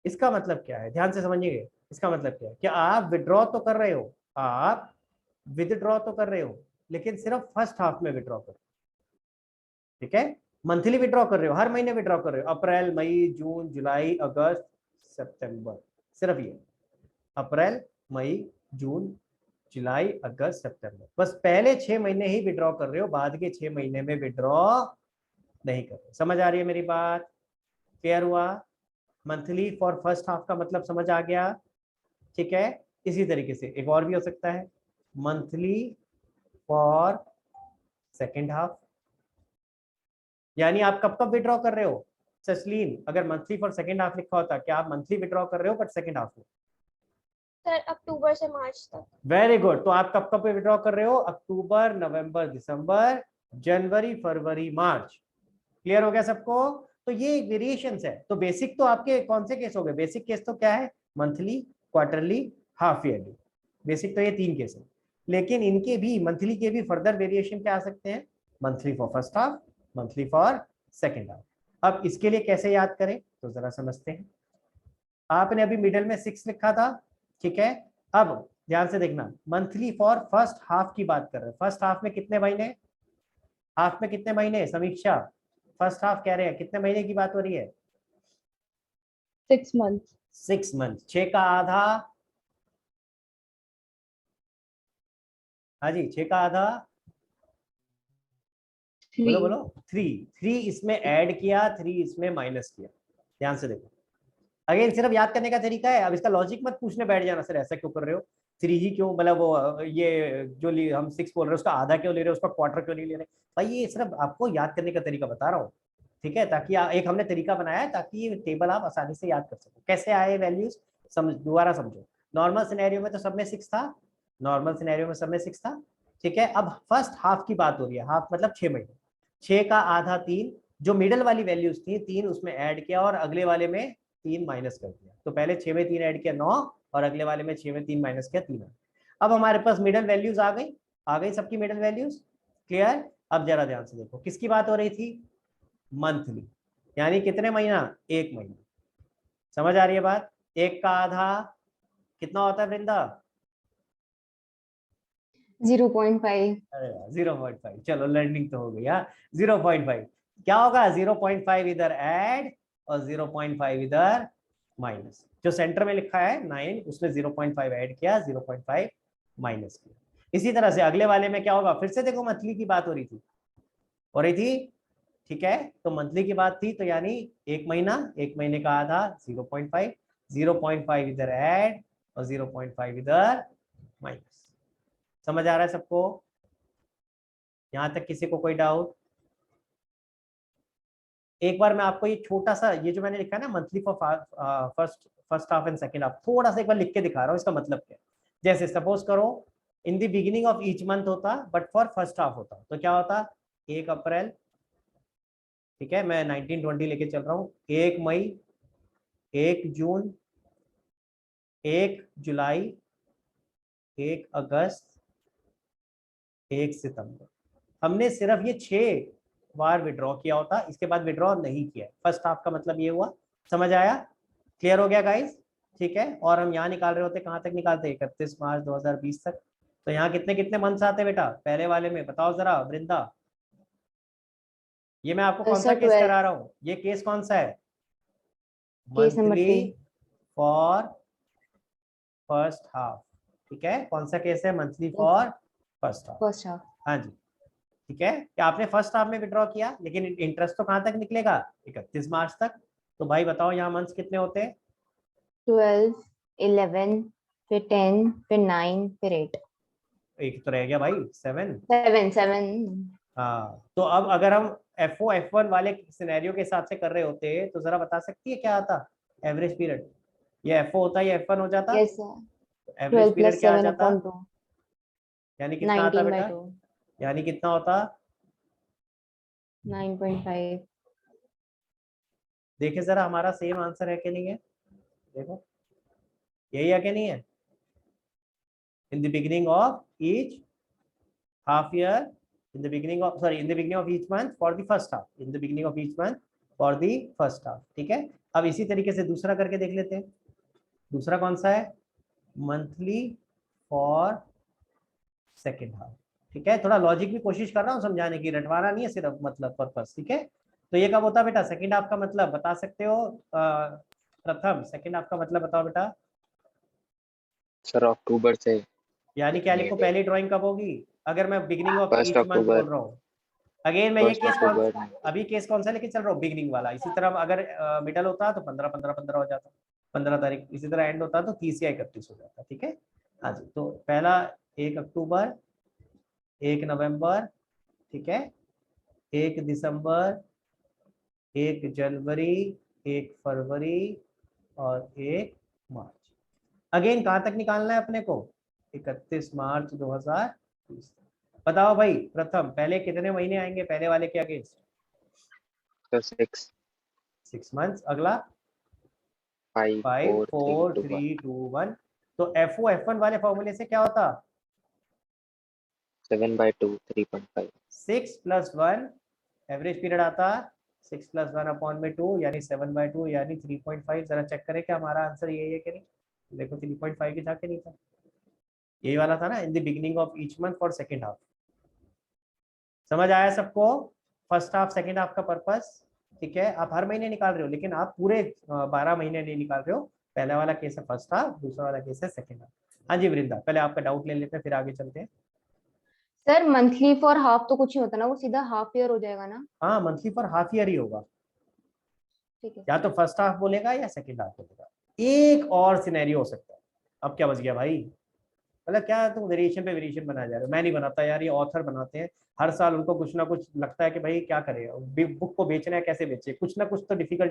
इसका मतलब क्या है, ध्यान से समझिए, इसका मतलब क्या है कि आप विड्रॉ तो कर रहे हो, आप विदड्रॉ तो कर रहे हो, लेकिन सिर्फ फर्स्ट हाफ में विड्रॉ कर, ठीक है, मंथली विड्रॉ कर रहे हो, हर महीने विड्रॉ कर रहे हो, अप्रैल मई जून जुलाई अगस्त सितंबर, सिर्फ ये अप्रैल मई जून जुलाई अगस्त सितंबर, बस पहले 6 महीने ही विड्रॉ कर रहे हो, बाद के 6 महीने में विड्रॉ नहीं कर रहे। समझ आ रही है मेरी बात, क्लियर हुआ। मंथली फॉर फर्स्ट हाफ का मतलब समझ आ गया, ठीक है। इसी तरीके से एक और भी हो सकता है, मंथली फॉर सेकेंड हाफ, यानी आप कब कब विड्रॉ कर रहे हो सचलीन, अगर मंथली फॉर सेकेंड हाफ लिखा होता, क्या आप मंथली विड्रॉ कर रहे हो बट सेकेंड हाफ में, सर अक्टूबर से मार्च तक। वेरी गुड, तो आप कब कब विड्रॉ कर रहे हो, अक्टूबर नवंबर दिसंबर जनवरी फरवरी मार्च, क्लियर हो गया सबको। तो ये वेरिएशंस है। तो बेसिक तो आपके कौन से केस हो गए, बेसिक केस तो क्या है, monthly, quarterly, half yearly, basic तो ये 3 केस है, लेकिन इनके भी मंथली के भी फर्दर वेरिएशन क्या आ सकते हैं, monthly for first half, monthly for second half. अब इसके लिए कैसे याद करें तो जरा समझते हैं। आपने अभी मिडिल में 6 लिखा था, ठीक है, अब ध्यान से देखना, मंथली फॉर फर्स्ट हाफ की बात कर रहे हैं, फर्स्ट हाफ में कितने महीने, हाफ में कितने महीने, समीक्षा, फर्स्ट हाफ कह रहे हैं कितने महीने की बात हो रही है, 6 months. 6 मंथ, 6 का आधा, हाँ जी 6 का आधा, 3. बोलो बोलो, 3 इसमें ऐड किया, 3 इसमें माइनस किया। ध्यान से देखो, अगेन सिर्फ याद करने का तरीका है, अब इसका लॉजिक मत पूछने बैठ जाना, सर ऐसा क्यों कर रहे हो, 3 ही क्यों, मतलब वो ये जो हम 6 बोल रहे हैं उसका आधा क्यों ले रहे हो, उसका क्वार्टर क्यों नहीं ले रहे भाई, ये सिर्फ आपको याद करने का तरीका बता रहा हूँ, ठीक है, ताकि एक हमने तरीका बनाया है ताकि ये टेबल आप आसानी से याद कर सको। कैसे आए वैल्यूज, समझ, दोबारा समझो। नॉर्मल सिनेरियो में तो सब में 6 था, नॉर्मल सिनेरियो में सब में 6 था, ठीक है। अब फर्स्ट हाफ की बात हो रही है, हाफ मतलब 6 महीने, 6 का आधा 3, जो मिडल वाली वैल्यूज थी 3 उसमें ऐड किया और अगले वाले में 3 माइनस कर दिया, तो पहले 6 में 3 ऐड किया 9 और अगले वाले में 6 में 3 माइनस किया 3। अब हमारे पास मिडल वैल्यूज आ गई सबकी मिडल वैल्यूज, क्लियर। अब जरा ध्यान से देखो, किसकी बात हो रही थी, मंथली, यानी कितने महीना, 1 महीना, समझ आ रही है बात। 1 का आधा कितना होता है वृंदा, 0.5. अरे 0.5, चलो लर्निंग तो हो गई, हाँ 0.5, क्या होगा 0.5 इधर ऐड और 0.5 इधर माइनस। जो सेंटर में लिखा है 9 उसमें 0.5 ऐड किया, 0.5 माइनस किया। इसी तरह से अगले वाले में क्या होगा, फिर से देखो मंथली की बात हो रही थी, ठीक है। तो मंथली की बात थी तो यानी एक महीने का आधा 0.5, 0.5 इधर ऐड और 0.5 इधर माइनस। समझ आ रहा है सबको? यहां तक किसी को कोई डाउट? एक बार मैं आपको ये छोटा सा, ये जो मैंने लिखा है ना monthly for first half and second half, थोड़ा सा एक बार लिख के दिखा रहा हूँ इसका मतलब क्या है। जैसे सपोज करो in the beginning of each month होता बट फॉर फर्स्ट हाफ होता, तो क्या होता 1 अप्रैल, ठीक है, मैं 1920 लेके चल रहा हूँ, 1 मई, 1 जून, 1 जुलाई, 1 अगस्त, 1 सितंबर। हमने सिर्फ ये 6 बार विड्रॉ किया होता, इसके बाद विड्रॉ नहीं किया। फर्स्ट हाफ का मतलब ये हुआ। समझ आया? क्लियर हो गया गाइस? ठीक है। और हम यहाँ निकाल रहे होते, कहाँ तक निकालते? 31 मार्च 2020 तक। तो यहाँ कितने कितने मंथ्स आते बेटा पहले वाले में, बताओ जरा वृंदा। ये मैं आपको कौन सा सर केस 12 करा रहा हूँ? ये केस कौन सा है? Case number monthly 3 for first half. ठीक है, कौन सा केस है? Monthly for first half. First half. हाँ जी, ठीक है। क्या आपने फर्स्ट हाफ में विड्रॉ किया, लेकिन इंटरेस्ट तो कहाँ तक निकलेगा? 31 मार्च तक। तो भाई बताओ यहाँ मंथ्स कितने होते हैं? 12 11 फिर 10 फिर 9 फिर 8 एक तो रह गया भाई 7। 7 हाँ, तो अब अगर हम FO F1 वाले सिनेरियो के हिसाब से कर रहे होते तो जरा बता सकती है क्या आता एवरेज पीरियड? ये FO होता ये F1 हो जाता, यस सर। एवरेज 12 पीरियड + क्या आ 7 जाता? / 2 यानी कितना आता 19/2 बेटा? यानी कितना होता? 9.5 देखे जरा हमारा सेम आंसर है कि नहीं है? देखो यही है कि नहीं है? In the beginning of each half year, in the beginning of each month for the first half, in the beginning of each month for the first half। ठीक है। अब इसी तरीके से दूसरा करके देख लेते हैं। दूसरा कौन सा है? Monthly for second half. ठीक है, थोड़ा लॉजिक भी कोशिश कर रहा हूँ समझाने की, रटवाना नहीं है सिर्फ मतलब पर्पस। ठीक है, तो ये कब होता है बेटा सेकेंड हाफ का मतलब? बता सकते हो प्रथम, सेकेंड हाफ का मतलब बताओ बेटा। सर अक्टूबर से। यानी क्या लिखो, पहली ड्राइंग कब होगी अगर मैं बिगिनिंग ऑफ 1 ईच मंथ बोल अक्टूबर। रहा हूँ? अगेन मैं ये 1 केस कौन, अक्टूबर। अभी केस कौन सा लेके चल रहा हूँ? बिगिनिंग वाला। इसी तरह अगर मिडल होता तो 15 हो जाता, 15 तारीख। इसी तरह एंड होता तो 30 या 31 हो जाता। ठीक है, हाँ जी। तो पहला 1 अक्टूबर, 1 नवंबर, ठीक है, 1 दिसंबर, 1 जनवरी, 1 फरवरी और 1 मार्च। अगेन कहाँ तक निकालना है अपने को? 31 मार्च 2020। बताओ भाई प्रथम, पहले कितने महीने आएंगे पहले वाले के अगेंस्ट? Sir 6 months. अगला 5 5 4 4 3 2 3 2 1। तो FO F1 वाले फॉर्मूले से क्या होता? 7/2 3.5। 6 + 1 एवरेज पीरियड आता, 6 + 1 अपॉन में 2 यानी 7/2 यानी 3.5। जरा चेक करें क्या हमारा आंसर यही है कि नहीं? देखो 3.5 के जाके नहीं था, यही वाला था ना, in the beginning of each month for second half. समझ आया सबको? फर्स्ट हाफ सेकेंड हाफ का पर्पस। ठीक है, आप हर महीने निकाल रहे हो लेकिन आप पूरे 12 महीने नहीं निकाल रहे हो। पहला वाला केस है फर्स्ट हाफ, दूसरा वाला केस है सेकेंड हाफ। हाँ जी वृंदा, पहले आपका डाउट ले लेते हैं फिर आगे चलते हैं। सर मंथली फॉर हाफ तो कुछ नहीं होता ना, वो सीधा हाफ ईयर हो जाएगा ना? हाँ, मंथली फॉर हाफ ईयर ही होगा, ठीक है। या तो फर्स्ट हाफ बोलेगा या सेकेंड हाफ बोलेगा। एक और सिनेरियो हो सकता है। अब क्या बच गया भाई? मतलब क्या तुम वेरिएशन पे वेरिएशन बना जा रहे हो? मैं नहीं बनाता यार, ये ऑथर बनाते हैं। हर साल उनको कुछ ना कुछ लगता है कि भाई क्या करें, बुक को बेचना है, कैसे बेचे, कुछ ना कुछ तो डिफिकल्ट